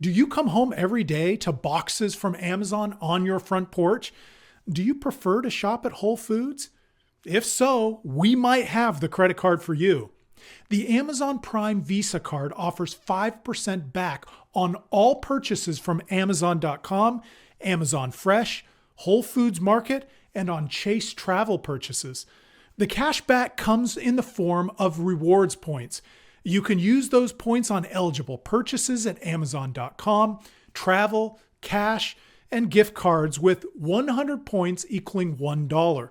Do you come home every day to boxes from Amazon on your front porch? Do you prefer to shop at Whole Foods? If so, we might have the credit card for you. The Amazon Prime Visa card offers 5% back on all purchases from Amazon.com, Amazon Fresh, Whole Foods Market, and on Chase travel purchases. The cash back comes in the form of rewards points. You can use those points on eligible purchases at Amazon.com, travel, cash, and gift cards with 100 points equaling $1.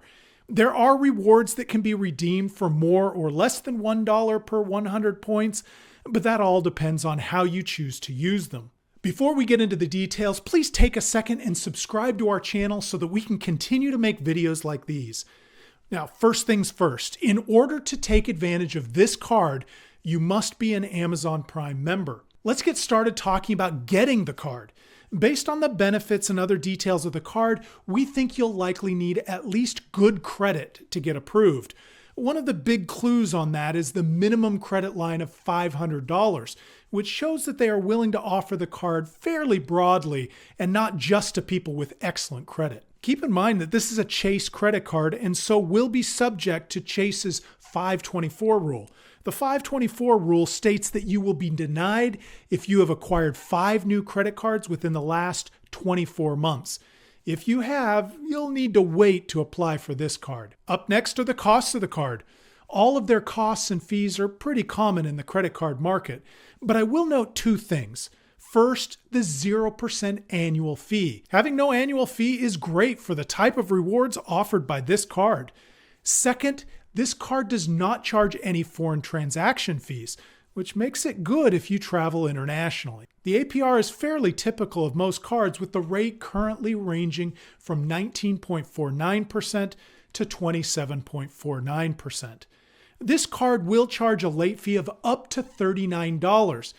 There are rewards that can be redeemed for more or less than $1 per 100 points, but that all depends on how you choose to use them. Before we get into the details, please take a second and subscribe to our channel so that we can continue to make videos like these. Now, first things first, in order to take advantage of this card, you must be an Amazon Prime member. Let's get started talking about getting the card. Based on the benefits and other details of the card, we think you'll likely need at least good credit to get approved. One of the big clues on that is the minimum credit line of $500, which shows that they are willing to offer the card fairly broadly and not just to people with excellent credit. Keep in mind that this is a Chase credit card and so will be subject to Chase's 524 rule. The 524 rule states that you will be denied if you have acquired 5 new credit cards within the last 24 months. If you have, you'll need to wait to apply for this card. Up next are the costs of the card. All of their costs and fees are pretty common in the credit card market, but I will note 2 things. First, the 0% annual fee. Having no annual fee is great for the type of rewards offered by this card. Second, this card does not charge any foreign transaction fees, which makes it good if you travel internationally. The APR is fairly typical of most cards, with the rate currently ranging from 19.49% to 27.49%. This card will charge a late fee of up to $39.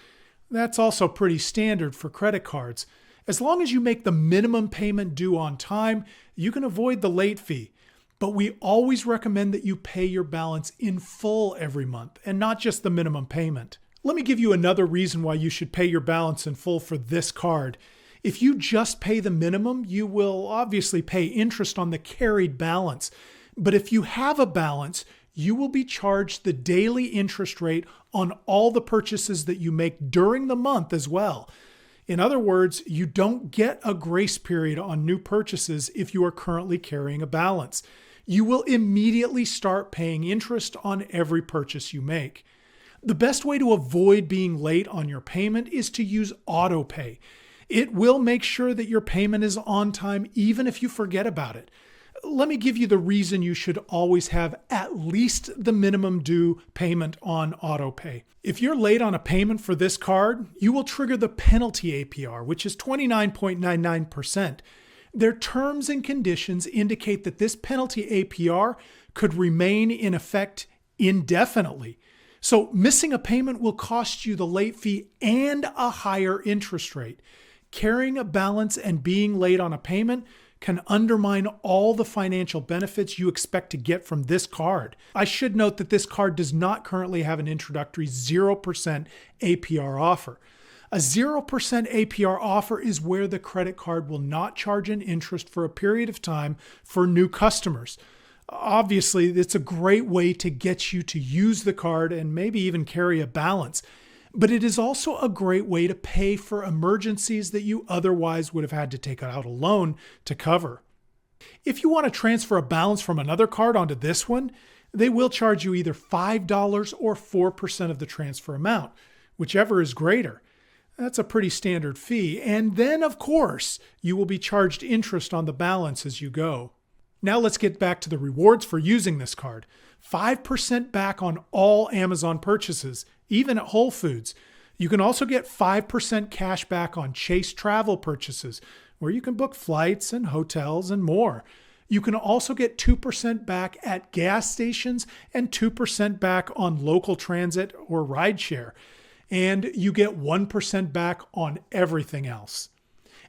That's also pretty standard for credit cards. As long as you make the minimum payment due on time, you can avoid the late fee. But we always recommend that you pay your balance in full every month and not just the minimum payment. Let me give you another reason why you should pay your balance in full for this card. If you just pay the minimum, you will obviously pay interest on the carried balance. But if you have a balance, you will be charged the daily interest rate on all the purchases that you make during the month as well. In other words, you don't get a grace period on new purchases if you are currently carrying a balance. You will immediately start paying interest on every purchase you make. The best way to avoid being late on your payment is to use auto pay. It will make sure that your payment is on time even if you forget about it. Let me give you the reason you should always have at least the minimum due payment on auto pay. If you're late on a payment for this card, you will trigger the penalty APR, which is 29.99%. Their terms and conditions indicate that this penalty APR could remain in effect indefinitely. So missing a payment will cost you the late fee and a higher interest rate. Carrying a balance and being late on a payment can undermine all the financial benefits you expect to get from this card. I should note that this card does not currently have an introductory 0% APR offer. A 0% APR offer is where the credit card will not charge an interest for a period of time for new customers. Obviously, it's a great way to get you to use the card and maybe even carry a balance. But it is also a great way to pay for emergencies that you otherwise would have had to take out a loan to cover. If you want to transfer a balance from another card onto this one, they will charge you either $5 or 4% of the transfer amount, whichever is greater. That's a pretty standard fee. And then, of course, you will be charged interest on the balance as you go. Now let's get back to the rewards for using this card. 5% back on all Amazon purchases, even at Whole Foods. You can also get 5% cash back on Chase travel purchases, where you can book flights and hotels and more. You can also get 2% back at gas stations and 2% back on local transit or rideshare. And you get 1% back on everything else.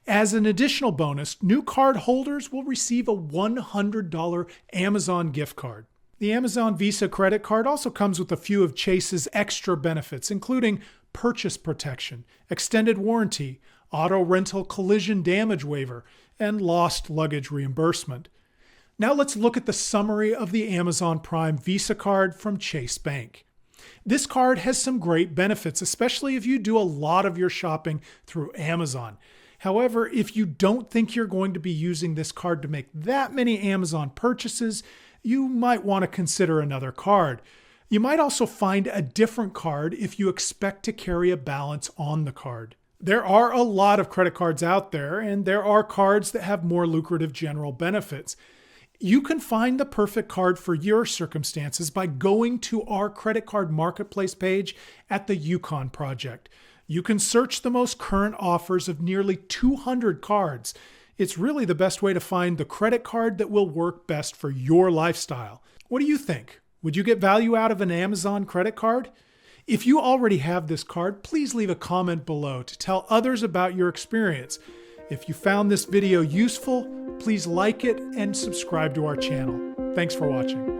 As an additional bonus, new card holders will receive a $100 Amazon gift card. The Amazon Visa credit card also comes with a few of Chase's extra benefits, including purchase protection, extended warranty, auto rental collision damage waiver, and lost luggage reimbursement. Now let's look at the summary of the Amazon Prime Visa card from Chase Bank. This card has some great benefits, especially if you do a lot of your shopping through Amazon. However, if you don't think you're going to be using this card to make that many Amazon purchases, you might want to consider another card. You might also find a different card if you expect to carry a balance on the card. There are a lot of credit cards out there, and there are cards that have more lucrative general benefits. You can find the perfect card for your circumstances by going to our credit card marketplace page at the Yukon Project. You can search the most current offers of nearly 200 cards. It's really the best way to find the credit card that will work best for your lifestyle. What do you think? Would you get value out of an Amazon credit card? If you already have this card, please leave a comment below to tell others about your experience. If you found this video useful, please like it and subscribe to our channel. Thanks for watching.